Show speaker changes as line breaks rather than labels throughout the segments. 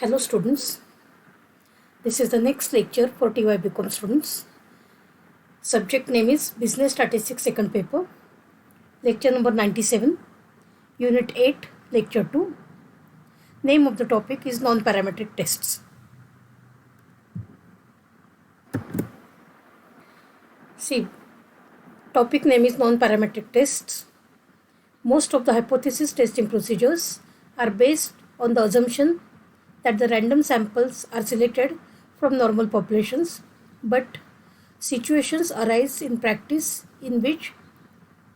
Hello students, this is the next lecture for TY BCom students. Subject name is Business Statistics second paper, lecture number 97, unit 8, lecture 2. Name of the topic is non-parametric tests. See, topic name is non-parametric tests. Most of the hypothesis testing procedures are based on the assumption that the random samples are selected from normal populations, but situations arise in practice in which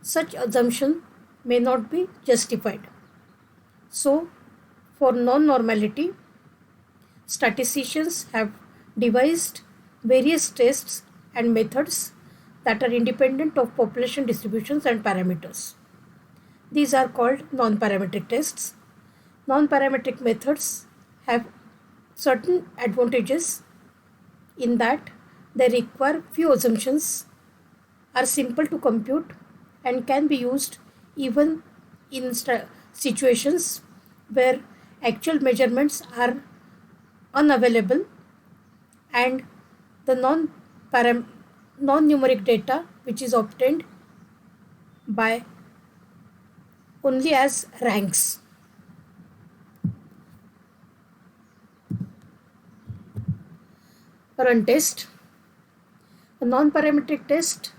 such assumption may not be justified. So, for non-normality, statisticians have devised various tests and methods that are independent of population distributions and parameters. These are called non-parametric tests. Non-parametric methods have certain advantages in that they require few assumptions, are simple to compute, and can be used even in situations where actual measurements are unavailable and the non-numeric data which is obtained by only as ranks. Run test. A non-parametric test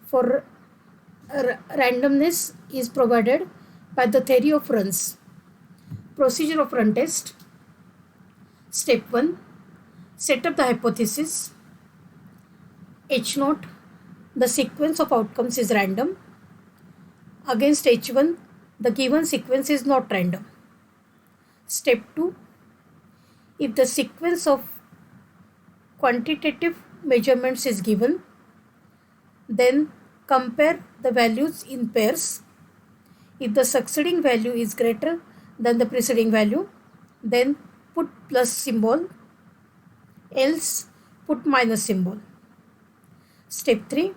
for randomness is provided by the theory of runs. Procedure of run test. Step 1. Set up the hypothesis. H0, the sequence of outcomes is random. Against H1, the given sequence is not random. Step 2. If the sequence of quantitative measurements is given, then compare the values in pairs. If the succeeding value is greater than the preceding value, then put plus symbol, else put minus symbol. Step 3.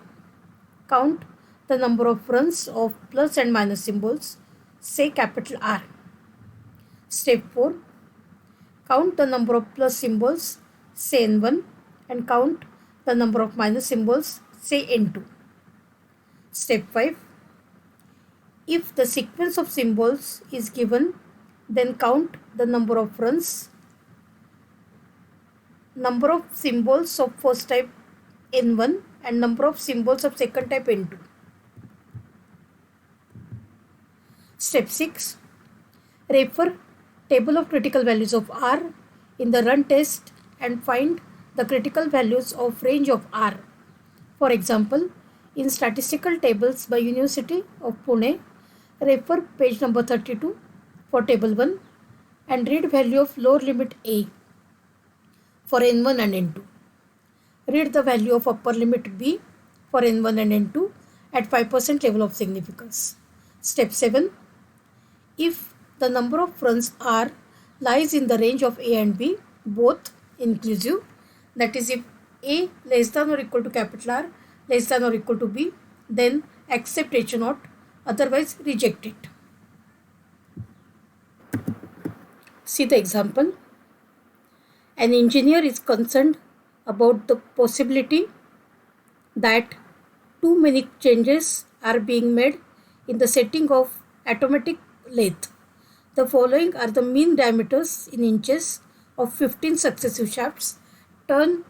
Count the number of runs of plus and minus symbols, say capital R. Step 4. Count the number of plus symbols, say N1, and count the number of minus symbols, say N2. Step 5. If the sequence of symbols is given, then count the number of runs, number of symbols of first type N1 and number of symbols of second type N2. Step 6. Refer table of critical values of R in the run test and find the critical values of range of R. For example, in statistical tables by University of Pune, refer page number 32 for table 1 and read value of lower limit A for N1 and N2. Read the value of upper limit B for N1 and N2 at 5% level of significance. Step 7. If the number of runs R lies in the range of A and B, both inclusive, that is if A less than or equal to capital R less than or equal to B, then accept H0, otherwise reject it. See the example. An engineer is concerned about the possibility that too many changes are being made in the setting of automatic lathe. The following are the mean diameters in inches of 15 successive shafts turned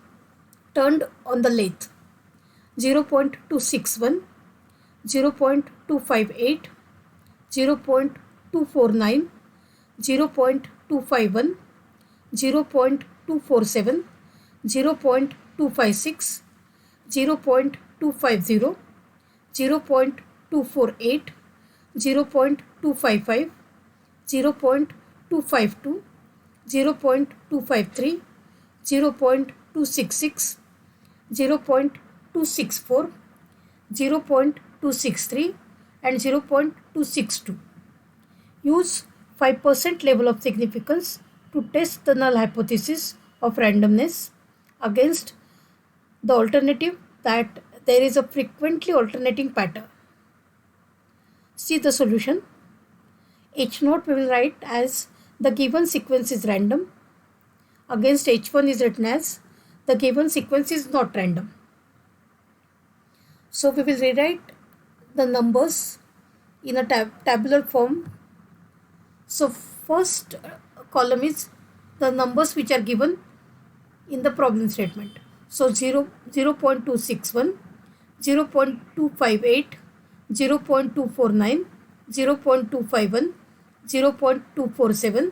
on the lathe: 0.261, 0.258, 0.249, 0.251, 0.247, 0.256, 0.250, 0.248, 0.255, 0.252, 0.253, 0.266, 0.264, 0.263 and 0.262. Use 5% level of significance to test the null hypothesis of randomness against the alternative that there is a frequently alternating pattern. See the solution. H0 we will write as the given sequence is random. against H1 is written as the given sequence is not random. So we will rewrite the numbers in a tabular form. So first column is the numbers which are given in the problem statement. So 0.261, 0.258, 0.249, 0.251, 0.247,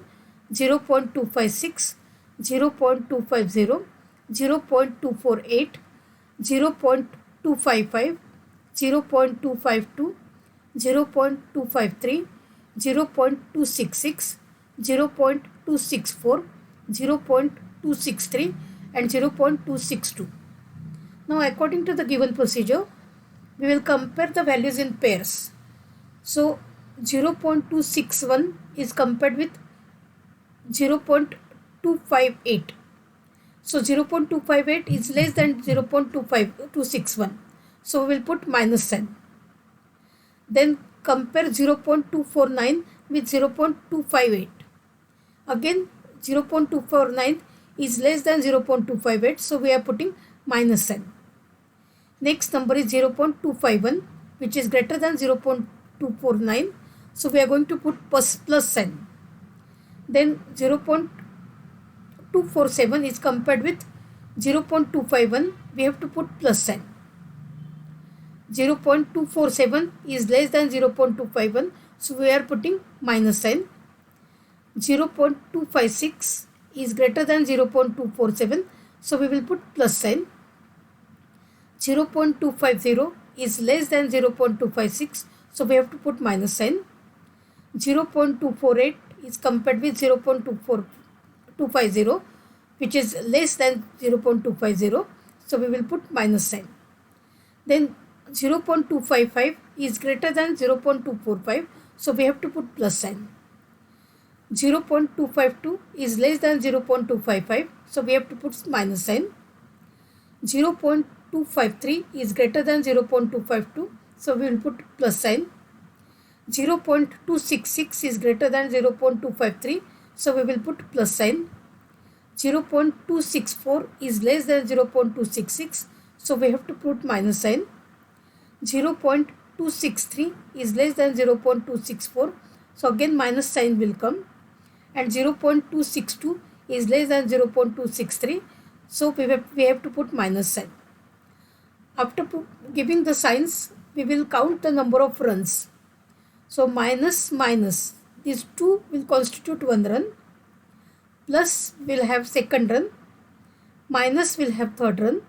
0.256, 0.250, 0.248, 0.255, 0.252, 0.253, 0.266, 0.264, 0.263 and 0.262. Now according to the given procedure, we will compare the values in pairs. So 0.261 is compared with 0.258. So 0.258 is less than 0.261. So we will put minus sign. Then compare 0.249 with 0.258. Again 0.249 is less than 0.258. So we are putting minus sign. Next number is 0.251, which is greater than 0.249. So we are going to put plus sign. Then 0.247 is compared with 0.251. We have to put plus sign. 0.247 is less than 0.251. So we are putting minus sign. 0.256 is greater than 0.247. So we will put plus sign. 0.250 is less than 0.256. So we have to put minus sign. 0.248 is compared with 0.250, which is less than 0.250. So we will put minus sign. Then 0.255 is greater than 0.245. So we have to put plus sign. 0.252 is less than 0.255. So we have to put minus sign. 0.253 is greater than 0.252. So we will put plus sign. 0.266 is greater than 0.253. So we will put plus sign. 0.264 is less than 0.266. So we have to put minus sign. 0.263 is less than 0.264. So again minus sign will come. And 0.262 is less than 0.263. So we have to put minus sign. After giving the signs, we will count the number of runs. So minus, these two will constitute one run. Plus will have second run. Minus will have third run.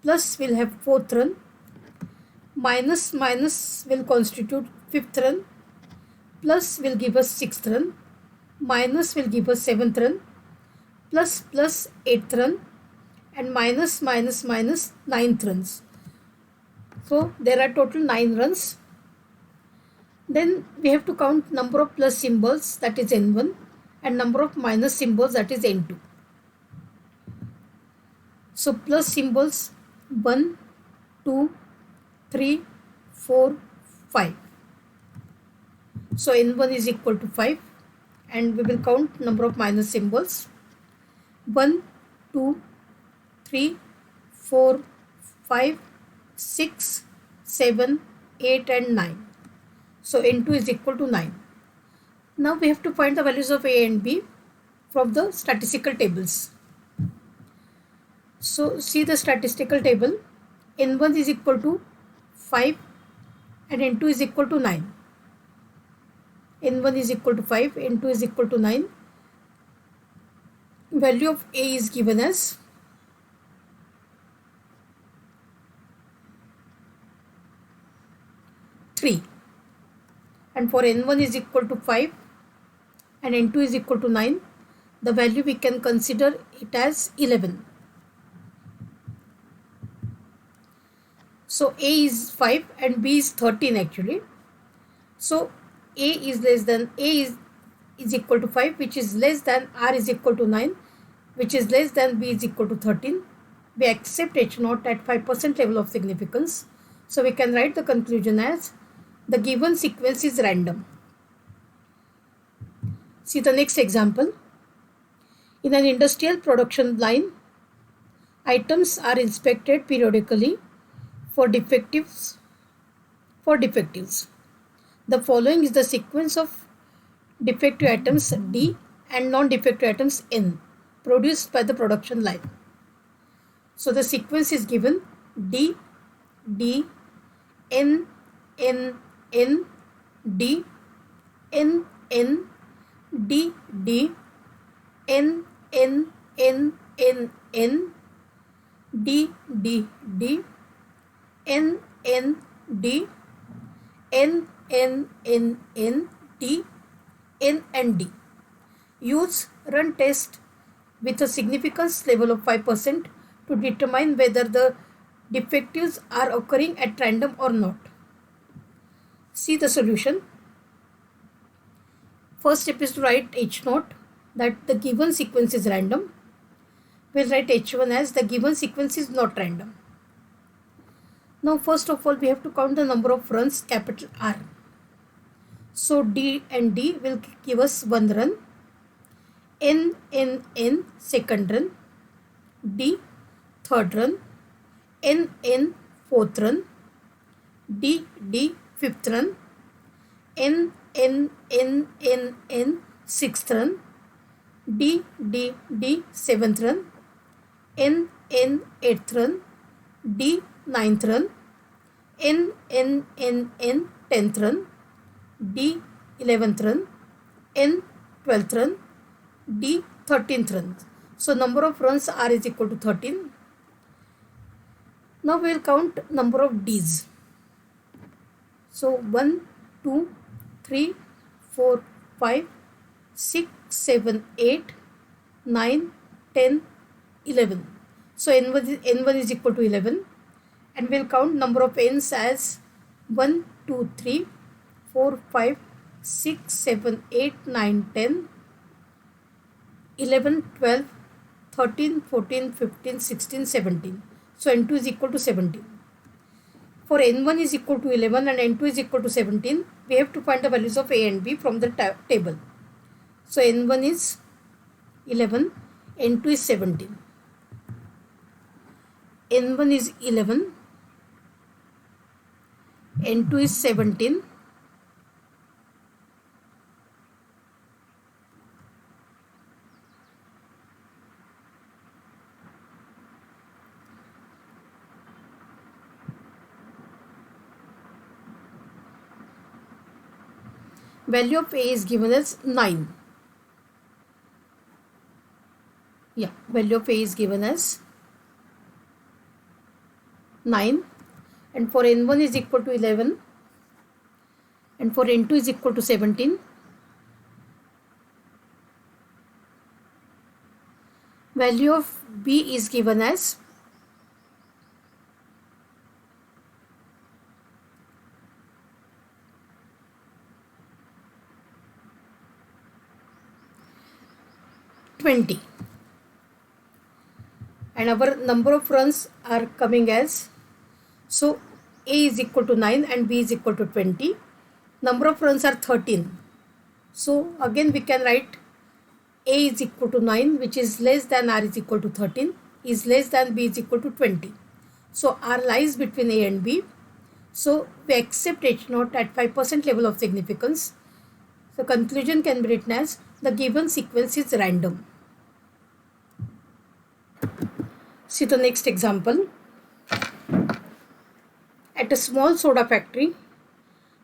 Plus will have fourth run. Minus will constitute fifth run. Plus will give us sixth run. Minus will give us seventh run. Plus eighth run. And minus ninth runs. So there are total 9 runs. Then we have to count number of plus symbols, that is n1, and number of minus symbols, that is n2. So plus symbols 1, 2, 3, 4, 5. So n1 is equal to 5, and we will count number of minus symbols 1, 2, 3, 4, 5, 6, 7, 8 and 9. So n2 is equal to 9. Now we have to find the values of a and b from the statistical tables. So see the statistical table. n1 is equal to 5 and n2 is equal to 9. n1 is equal to 5, n2 is equal to 9. Value of a is given as 3. And for n1 is equal to 5 and n2 is equal to 9, the value we can consider it as 11. So a is 5 and b is 13 actually. So a is equal to 5, which is less than r is equal to 9, which is less than b is equal to 13. We accept H0 at 5% level of significance. So we can write the conclusion as the given sequence is random. See the next example. In an industrial production line, items are inspected periodically for defectives. The following is the sequence of defective items D and non-defective items N produced by the production line. So the sequence is given D, D, N, N, N, D, N, N, D, D, N, N, N, N, N, D, D, D, N, N, D, N, N, N, N, D, N and D. Use run test with a significance level of 5% to determine whether the defectives are occurring at random or not. See the solution. First step is to write H0, that the given sequence is random. We'll write H1 as the given sequence is not random. Now first of all we have to count the number of runs, capital R. So D and D will give us one run. N, N, N, second run. D, third run. N, N, fourth run. D, D, fifth run. N, N, N, N, N, sixth run. D, D, D, seventh run. N, N, eighth run. D, ninth run. N, N, N, N, tenth run. D, 11th run. N, 12th run. D, 13th run. So number of runs R is equal to 13. Now we will count number of Ds. So 1, 2, 3, 4, 5, 6, 7, 8, 9, 10, 11. So N1 is equal to 11. And we will count number of N's as 1, 2, 3, 4, 5, 6, 7, 8, 9, 10, 11, 12, 13, 14, 15, 16, 17. So N2 is equal to 17. For N1 is equal to 11 and N2 is equal to 17, we have to find the values of A and B from the table. So N1 is 11, N2 is 17. N1 is 11, N2 is 17. Value of A is given as 9. Yeah, value of A is given as 9. And for N1 is equal to 11. And for N2 is equal to 17. Value of B is given as 20. And our number of runs are coming as, so A is equal to 9 and B is equal to 20. Number of runs are 13. So again we can write A is equal to 9, which is less than R is equal to 13, is less than B is equal to 20. So R lies between A and B. So we accept H0 at 5% level of significance. So conclusion can be written as the given sequence is random. See the next example. At a small soda factory,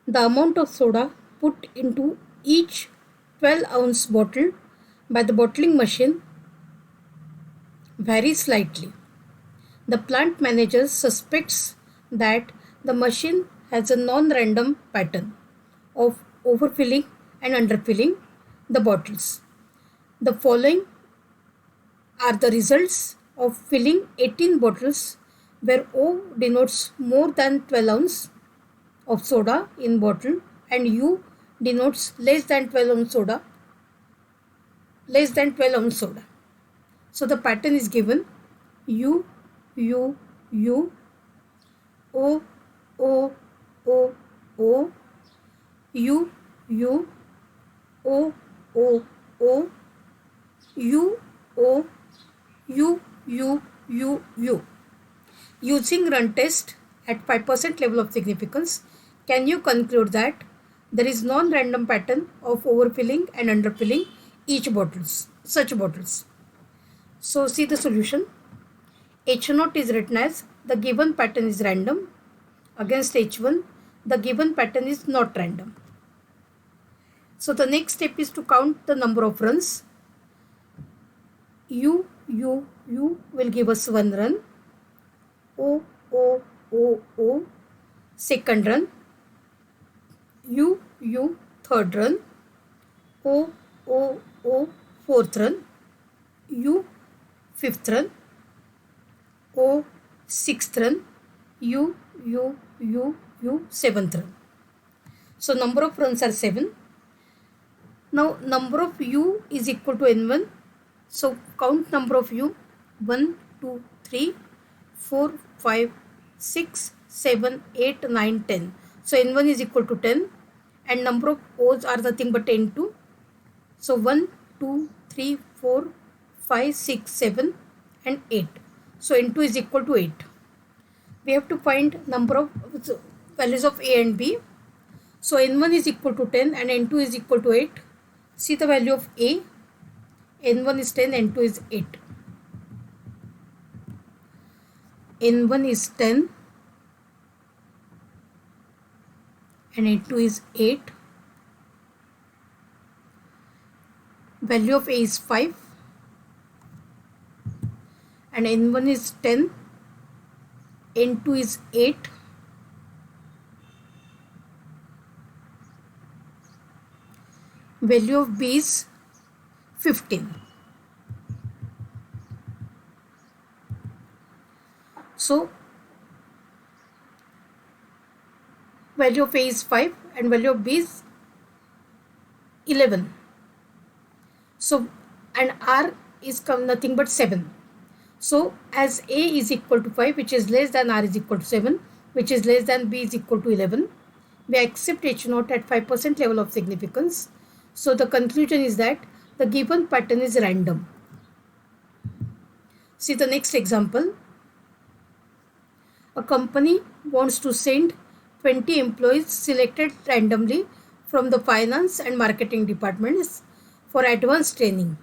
the amount of soda put into each 12-ounce bottle by the bottling machine varies slightly. The plant manager suspects that the machine has a non-random pattern of overfilling and underfilling the bottles. The following are the results of filling 18 bottles where O denotes more than 12 ounce of soda in bottle and U denotes less than 12 ounce soda. So the pattern is given U, U, U, O, O, O, O, U, U, O, O, O, U, O, U, U, U, U. Using run test at 5% level of significance, can you conclude that there is non-random pattern of overfilling and underfilling such bottles? So see the solution. H0 is written as the given pattern is random. Against H1, the given pattern is not random. So the next step is to count the number of runs. U will give us 1 run. O, second run. U, third run. O, fourth run. U, fifth run. O, sixth run. U, seventh run. So number of runs are 7. Now number of U is equal to N1. So count number of U. 1, 2, 3, 4, 5, 6, 7, 8, 9, 10. So N1 is equal to 10 and number of O's are nothing but N2. So 1, 2, 3, 4, 5, 6, 7 and 8. So N2 is equal to 8. We have to find number of values of A and B. So N1 is equal to 10 and N2 is equal to 8. See the value of A. N1 is 10, N2 is 8. N1 is 10 and N2 is 8. Value of A is 5 and N1 is 10, N2 is 8. Value of B is 15. So value of A is 5 and value of B is 11. So and R is nothing but 7. So as A is equal to 5, which is less than R is equal to 7, which is less than B is equal to 11, we accept H0 at 5% level of significance. So the conclusion is that the given pattern is random. See the next example. A company wants to send 20 employees selected randomly from the finance and marketing departments for advanced training.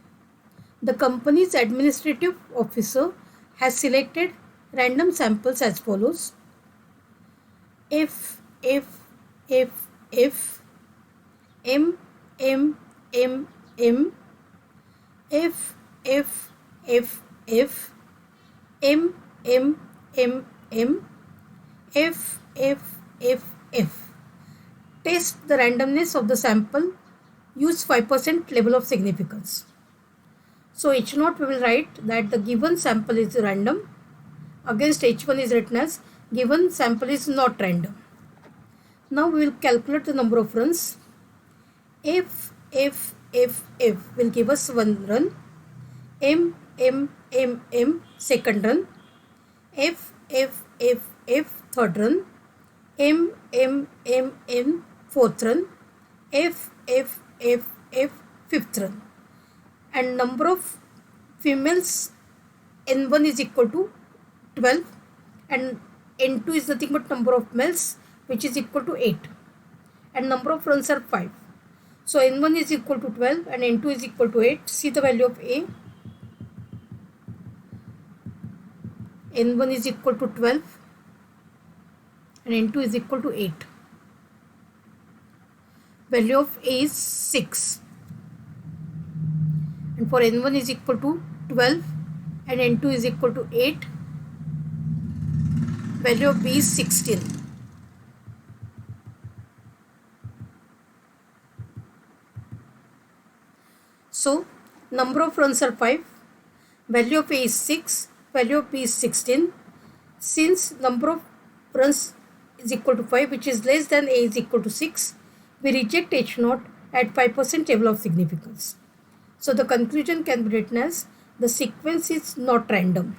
The company's administrative officer has selected random samples as follows: F, M, F, F. Test the randomness of the sample. Use 5% level of significance. So H0 we will write that the given sample is random. Against H1 is written as given sample is not random. Now we will calculate the number of runs. F will give us 1 run. M, second run. F, third run. M, fourth run. F, fifth run. And number of females, N1 is equal to 12 and N2 is nothing but number of males, which is equal to 8, and number of runs are 5. So N1 is equal to 12 and N2 is equal to 8. See the value of A. N1 is equal to 12 and N2 is equal to 8. Value of A is 6. And for N1 is equal to 12 and N2 is equal to 8. Value of B is 16. So number of runs are 5. Value of A is 6. Value of B is 16. Since number of runs is equal to 5, which is less than A is equal to 6, we reject H0 at 5% level of significance. So the conclusion can be written as the sequence is not random.